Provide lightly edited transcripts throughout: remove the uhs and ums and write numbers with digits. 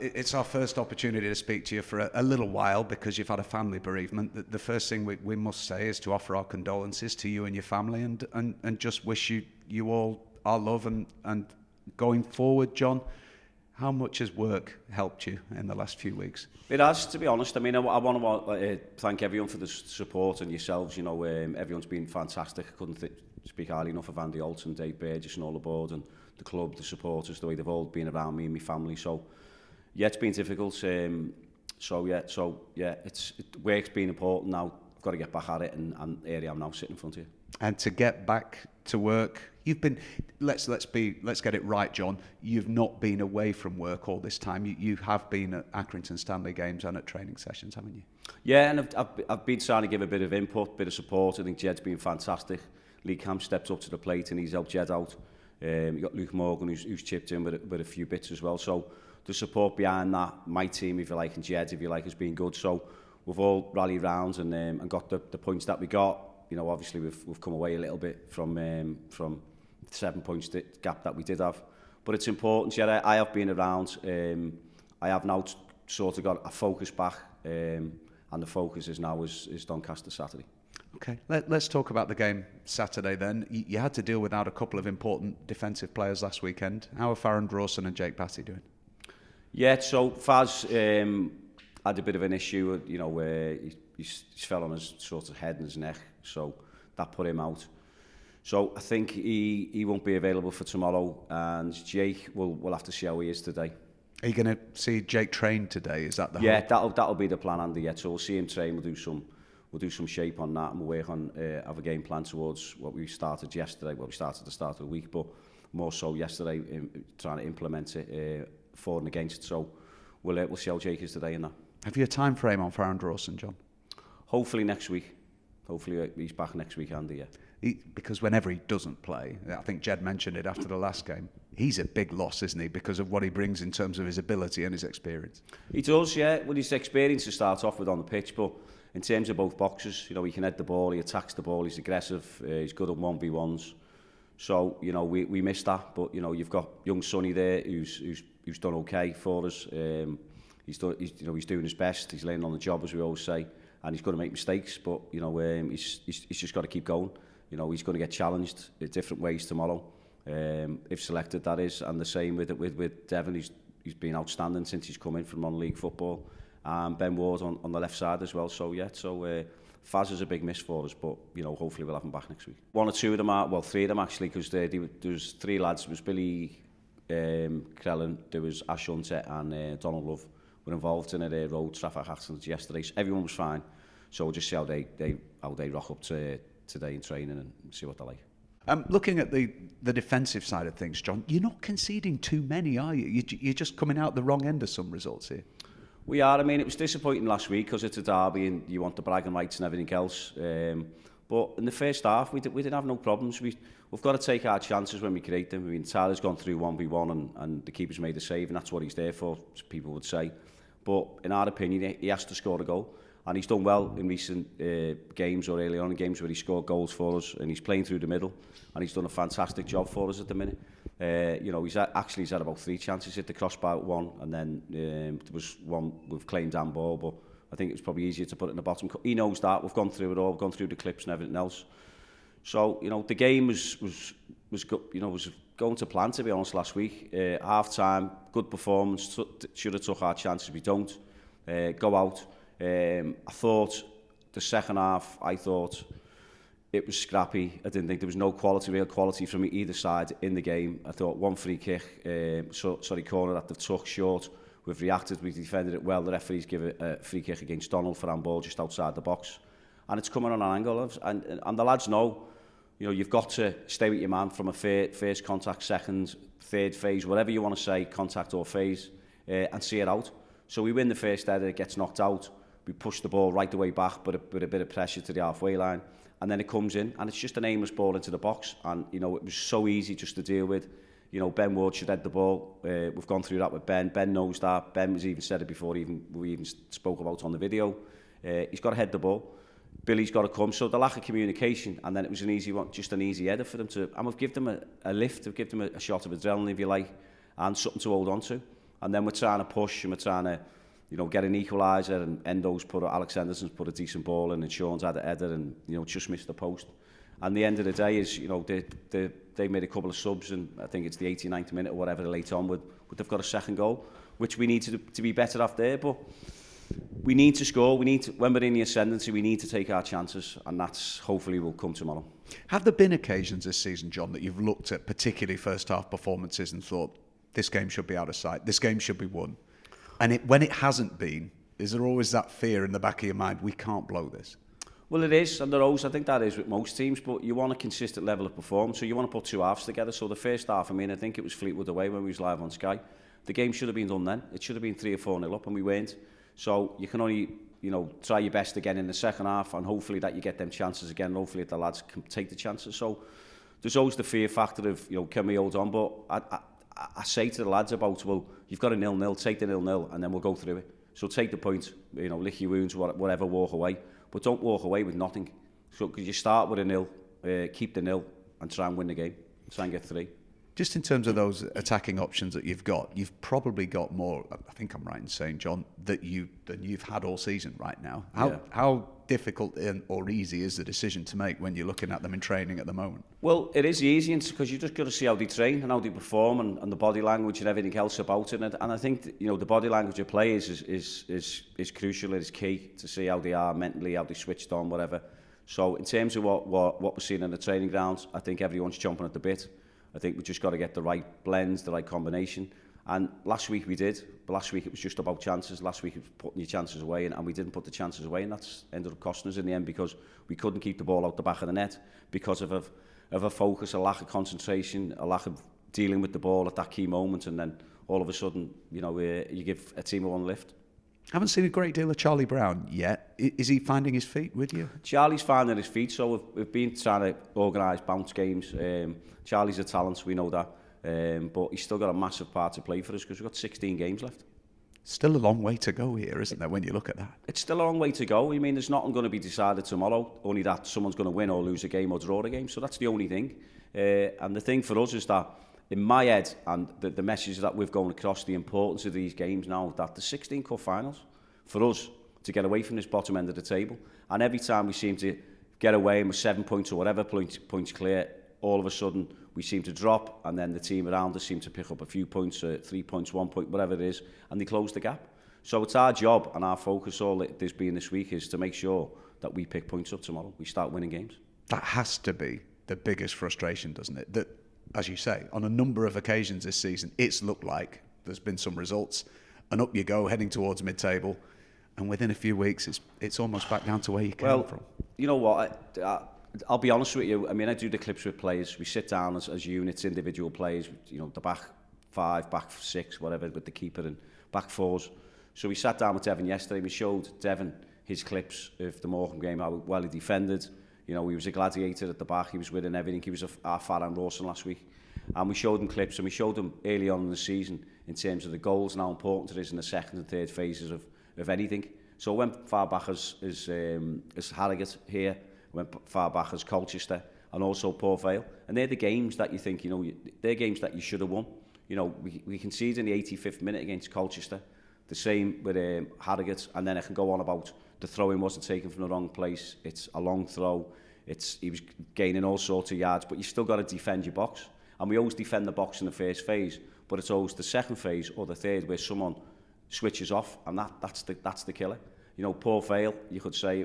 It's our first opportunity to speak to you for a little while because you've had a family bereavement. The first thing we must say is to offer our condolences to you and your family and just wish you all our love and going forward, John. How much has work helped you in the last few weeks? It has, to be honest. I mean, I want to thank everyone for the support and yourselves. You know, everyone's been fantastic. I couldn't speak highly enough of Andy Holt and Dave Burgess and all the board and the club, the supporters, the way they've all been around me and my family. So, yeah, it's been difficult. Work's been important now. I've got to get back at it, and here I am now sitting in front of you. And to get back to work, you've been. Let's get it right, John. You've not been away from work all this time. You have been at Accrington Stanley games and at training sessions, haven't you? Yeah, and I've been trying to give a bit of input, bit of support. I think Jed's been fantastic. Lee Camp stepped up to the plate and he's helped Jed out. You got Luke Morgan who's chipped in with a few bits as well. So the support behind that, my team, if you like, and Jed, if you like, has been good. So we've all rallied round and got the points that we got. You know, obviously we've come away a little bit from 7 points gap that we did have. But it's important. Yeah, I have been around. I have now sort of got a focus back, and the focus is now is Doncaster Saturday. Okay, let's talk about the game Saturday then. You had to deal without a couple of important defensive players last weekend. How are Farron Drawson and Jake Batty doing? Yeah, so Faz had a bit of an issue, you know, where he fell on his sort of head and his neck, so that put him out. So I think he won't be available for tomorrow, and Jake we'll have to see how he is today. Are you going to see Jake train today? Is that the hope? That'll be the plan, Andy. Yeah, so we'll see him train. We'll do some shape on that, and we'll work on have a game plan towards what we started yesterday. Well, we started at the start of the week, but more so yesterday, trying to implement it for and against. So we'll see how Jake is today in that. Have you a time frame on Farron Drawson, John? Hopefully next week. Hopefully he's back next week, Andy. Yeah. Because whenever he doesn't play, I think Jed mentioned it after the last game, he's a big loss, isn't he, because of what he brings in terms of his ability and his experience. He does, yeah. Well, his experience to start off with on the pitch, but in terms of both boxes, you know, he can head the ball, he attacks the ball, he's aggressive, he's good at 1v1s. So, you know, we missed that, but, you know, you've got young Sonny there who's done okay for us. He's doing his best, he's learning on the job, as we always say, and he's going to make mistakes, but, you know, he's just got to keep going. You know, he's going to get challenged in different ways tomorrow, if selected, that is. And the same with Devon. He's been outstanding since he's come in from non-league football. And Ben Ward on the left side as well. So Faz is a big miss for us, but you know, hopefully we'll have him back next week. One or two of them three of them actually, because there was three lads. There was Billy Crellin, there was Ash Hunter, and Donald Love were involved in a road traffic accident yesterday. So everyone was fine. So we'll just see how they rock up today in training and see what they're like. Looking at the defensive side of things, John, you're not conceding too many, are you? You're just coming out the wrong end of some results here. We are. I mean, it was disappointing last week because it's a derby and you want the bragging rights and everything else. But in the first half, we didn't have no problems. We've got to take our chances when we create them. I mean, Tyler's gone through 1v1 and the keeper's made a save, and that's what he's there for, as people would say. But in our opinion, he has to score a goal. And he's done well in recent games or early on in games where he scored goals for us, and he's playing through the middle, and he's done a fantastic job for us at the minute. You know, he's had about 3 chances, hit the crossbar at one, and then there was one with claimed handball, but I think it was probably easier to put it in the bottom. He knows that. We've gone through it all. We've gone through the clips and everything else. So, you know, the game was going to plan, to be honest, last week. Half time, good performance. Should have took our chances. We don't go out. I thought the second half, it was scrappy. I didn't think there was no real quality from either side in the game. I thought one free kick, corner that they've took short. We've reacted, we've defended it well. The referees give a free kick against Donald for handball just outside the box. And it's coming on an angle. And the lads know, you know, you've got to stay with your man from a first contact, second, third phase, whatever you want to say, contact or phase, and see it out. So we win the first header, it gets knocked out. We push the ball right the way back, but with a bit of pressure to the halfway line. And then it comes in, and it's just an aimless ball into the box. And, you know, it was so easy just to deal with. You know, Ben Ward should head the ball. We've gone through that with Ben. Ben knows that. Ben has even said it before we even spoke about on the video. He's got to head the ball. Billy's got to come. So the lack of communication, and then it was an easy one, just an easy header for them to... And we've given them a lift, we've given them a shot of adrenaline, if you like, and something to hold on to. And then we're trying to push and we're trying to, get an equaliser, and Alex Henderson's put a decent ball in, and Sean's had a header and, just missed the post. And the end of the day is, they made a couple of subs, and I think it's the 89th minute or whatever late on, but they've got a second goal, which we need to be better off there. But we need to score. When we're in the ascendancy, we need to take our chances, and that's hopefully will come tomorrow. Have there been occasions this season, John, that you've looked at particularly first half performances and thought, this game should be out of sight, this game should be won? And when it hasn't been, is there always that fear in the back of your mind, we can't blow this? Well, it is, and I think that is with most teams, but you want a consistent level of performance, so you want to put two halves together. So the first half, I think it was Fleetwood away when we was live on Sky. The game should have been done then. It should have been 3 or 4-0 up, and we weren't. So you can only, try your best again in the second half, and hopefully that you get them chances again, and hopefully the lads can take the chances. So there's always the fear factor of, can we hold on? But I say to the lads about, well, you've got a 0-0, take the 0-0, and then we'll go through it. So take the point, lick your wounds, whatever, walk away. But don't walk away with nothing. So because you start with a 0, keep the 0, and try and win the game. Try and get 3. Just in terms of those attacking options that you've probably got more, I think I'm right in saying, John, than you've had all season right now. How difficult or easy is the decision to make when you're looking at them in training at the moment? Well, it is easy because you just got to see how they train and how they perform, and the body language and everything else about it. And I think the body language of players is crucial. It is key to see how they are mentally, how they switched on, whatever. So in terms of what we're seeing in the training grounds, I think everyone's chomping at the bit. I think we just got to get the right blends, the right combination. And last week we did, but last week it was just about chances. Last week it was putting your chances away, and we didn't put the chances away, and that's ended up costing us in the end because we couldn't keep the ball out the back of the net because of a focus, a lack of concentration, a lack of dealing with the ball at that key moment, and then all of a sudden, you give a team a one lift. I haven't seen a great deal of Charlie Brown yet. Is he finding his feet with you? Charlie's finding his feet, so we've been trying to organise bounce games. Charlie's a talent, we know that, but he's still got a massive part to play for us because we've got 16 games left. Still a long way to go here, isn't there, when you look at that? It's still a long way to go. There's nothing going to be decided tomorrow, only that someone's going to win or lose a game or draw a game, so that's the only thing. And the thing for us is that, in my head, and the message that we've gone across, the importance of these games now, that the 16 cup finals, for us to get away from this bottom end of the table, and every time we seem to get away and we're 7 points or whatever points clear, all of a sudden we seem to drop, and then the team around us seem to pick up a few points, 3 points, 1 point, whatever it is, and they close the gap. So it's our job and our focus, all this being this week, is to make sure that we pick points up tomorrow. We start winning games. That has to be the biggest frustration, doesn't it? That, as you say, on a number of occasions this season, it's looked like there's been some results, and up you go, heading towards mid-table, and within a few weeks, it's almost back down to where you came from. You know what? I'll be honest with you. I do the clips with players. We sit down as units, individual players. The back 5, back 6, whatever, with the keeper, and back 4s. So we sat down with Devon yesterday. We showed Devon his clips of the Morecambe game, how well he defended. He was a gladiator at the back. He was winning everything. He was our Farhan Rawson last week. And we showed him clips, and we showed him early on in the season in terms of the goals and how important it is in the second and third phases of anything. So I went far back as Harrogate here, went far back as Colchester, and also Port Vale. And they're the games that you think, they're games that you should have won. We conceded in the 85th minute against Colchester. The same with Harrogate, and then I can go on about the throw-in wasn't taken from the wrong place. It's a long throw. He was gaining all sorts of yards, but you still got to defend your box. And we always defend the box in the first phase, but it's always the second phase or the third where someone switches off, and that's the killer. Port Vale, you could say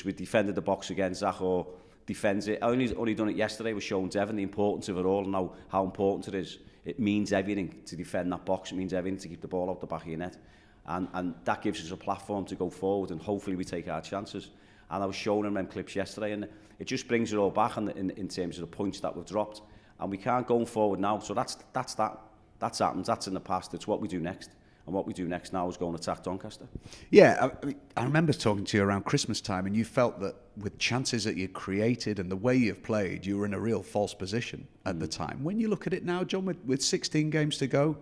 we defended the box again. Zach or defends it. I only done it yesterday. Was showing Devon the importance of it all and how important it is. It means everything to defend that box. It means everything to keep the ball out the back of your net. And that gives us a platform to go forward, and hopefully we take our chances. And I was showing them clips yesterday, and it just brings it all back in terms of the points that we've dropped. And we can't go forward now. So that's that. That's happened. That's in the past. It's what we do next. And what we do next now is go and attack Doncaster. Yeah, I remember talking to you around Christmas time, and you felt that with chances that you created and the way you've played, you were in a real false position at the time. When you look at it now, John, with 16 games to go,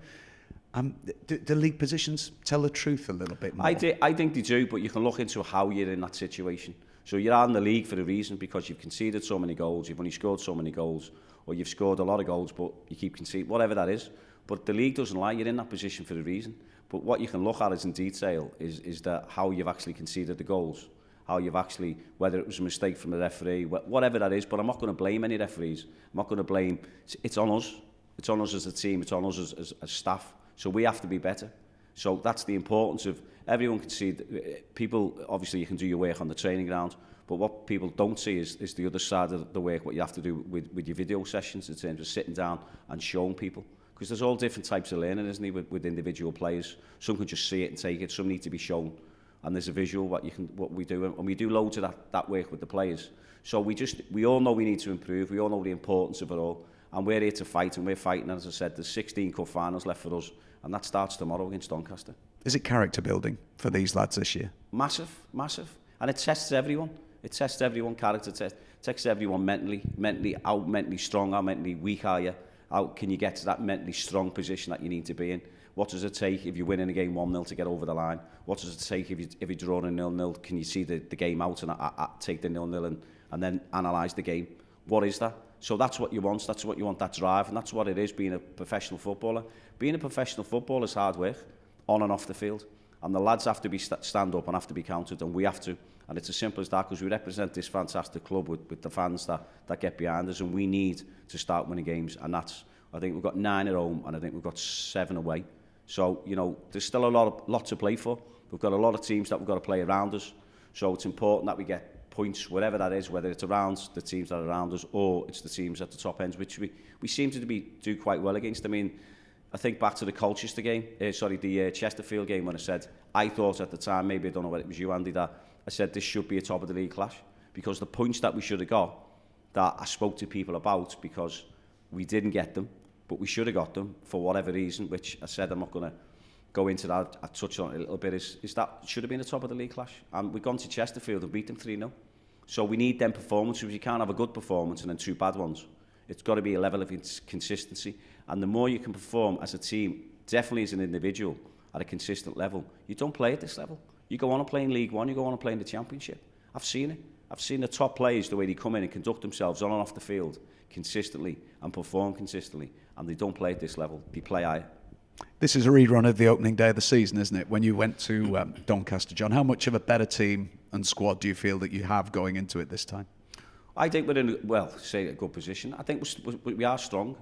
do league positions tell the truth a little bit more? I think they do, but you can look into how you're in that situation. So you're out in the league for a reason, because you've conceded so many goals, you've only scored so many goals, or you've scored a lot of goals, but you keep conceding, whatever that is. But the league doesn't lie, you're in that position for a reason. But what you can look at is in detail is that how you've actually conceded the goals, how you've actually, whether it was a mistake from the referee, whatever that is, but I'm not going to blame any referees. I'm not going to blame, it's on us. It's on us as a team, it's on us as staff. So we have to be better. So that's the importance of, everyone can see, people, obviously you can do your work on the training ground, but what people don't see is the other side of the work, what you have to do with your video sessions in terms of sitting down and showing people. Because there's all different types of learning, isn't there, with individual players. Some can just see it and take it, some need to be shown. And there's a visual, what we do, and we do loads of that work with the players. So we all know we need to improve, we all know the importance of it all, and we're here to fight, and we're fighting. As I said, there's 16 cup finals left for us, and that starts tomorrow against Doncaster. Is it character building for these lads this year? Massive, massive. And it tests everyone. It tests everyone, character test. It tests everyone mentally, how mentally strong, how mentally weak are you? How can you get to that mentally strong position that you need to be in? What does it take if you're winning a game 1-0 to get over the line? What does it take if you're drawing a 0-0? Can you see the game out and take the 0-0 and then analyse the game? What is that? So that's what you want. That's what you want, that drive. And that's what it is, being a professional footballer. Being a professional footballer is hard work, on and off the field. And the lads have to be stand up and have to be counted, and we have to. And it's as simple as that, because we represent this fantastic club with the fans that get behind us, and we need to start winning games. And that's, I think we've got 9 at home, and I think we've got 7 away. So, you know, there's still a lot to play for. We've got a lot of teams that we've got to play around us. So it's important that we get points, whatever that is, whether it's around the teams that are around us or it's the teams at the top ends, which we seem to do quite well against. I mean, I think back to the Colchester game, the Chesterfield game, when I thought at the time, maybe I don't know whether it was you, Andy, that I said this should be a top of the league clash, because the points that we should have got, that I spoke to people about, because we didn't get them, but we should have got them for whatever reason, which I said I'm not going to go into that. I touched on it a little bit, is that should have been a top of the league clash. And we've gone to Chesterfield and beat them 3-0. So we need them performances. You can't have a good performance and then 2 bad ones. It's got to be a level of consistency. And the more you can perform as a team, definitely as an individual, at a consistent level, you don't play at this level. You go on and play in League One, you go on and play in the Championship. I've seen it. I've seen the top players, the way they come in and conduct themselves on and off the field consistently and perform consistently, and they don't play at this level. They play higher. This is a rerun of the opening day of the season, isn't it? When you went to Doncaster, John, how much of a better team and squad do you feel that you have going into it this time? I think we're in, a good position. I think we are strong.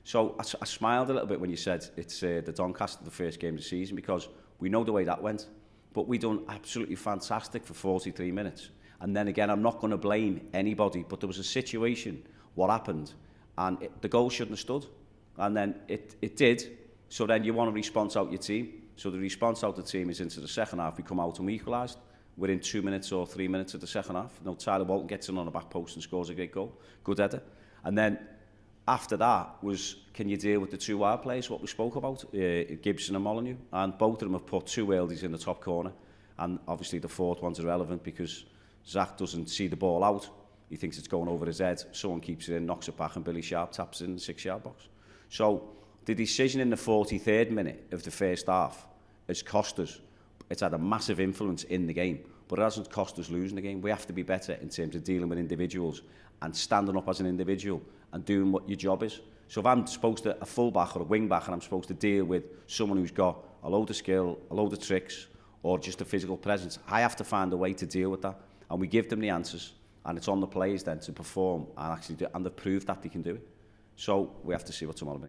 So I smiled a little bit when you said it's the Doncaster, the first game of the season, because we know the way that went. But we done absolutely fantastic for 43 minutes. And then again, I'm not going to blame anybody, but there was a situation, what happened, and the goal shouldn't have stood. And then it did. So then you want to response out your team. So the response out the team is into the second half. We come out and we equalised within 2 minutes or 3 minutes of the second half. You know, Tyler Walton gets in on the back post and scores a great goal. Good header. And then after that was, can you deal with the 2 wide players, what we spoke about, Gibson and Molyneux? And both of them have put 2 worldies in the top corner. And obviously the 4th one's irrelevant because Zach doesn't see the ball out. He thinks it's going over his head. Someone keeps it in, knocks it back, and Billy Sharp taps it in the 6-yard box. So the decision in the 43rd minute of the first half has cost us. It's had a massive influence in the game, but it hasn't cost us losing the game. We have to be better in terms of dealing with individuals and standing up as an individual and doing what your job is. So if I'm supposed to, a full-back or a wing-back, and I'm supposed to deal with someone who's got a load of skill, a load of tricks, or just a physical presence, I have to find a way to deal with that. And we give them the answers, and it's on the players then to perform and actually do it, and they've proved that they can do it. So we have to see what tomorrow brings.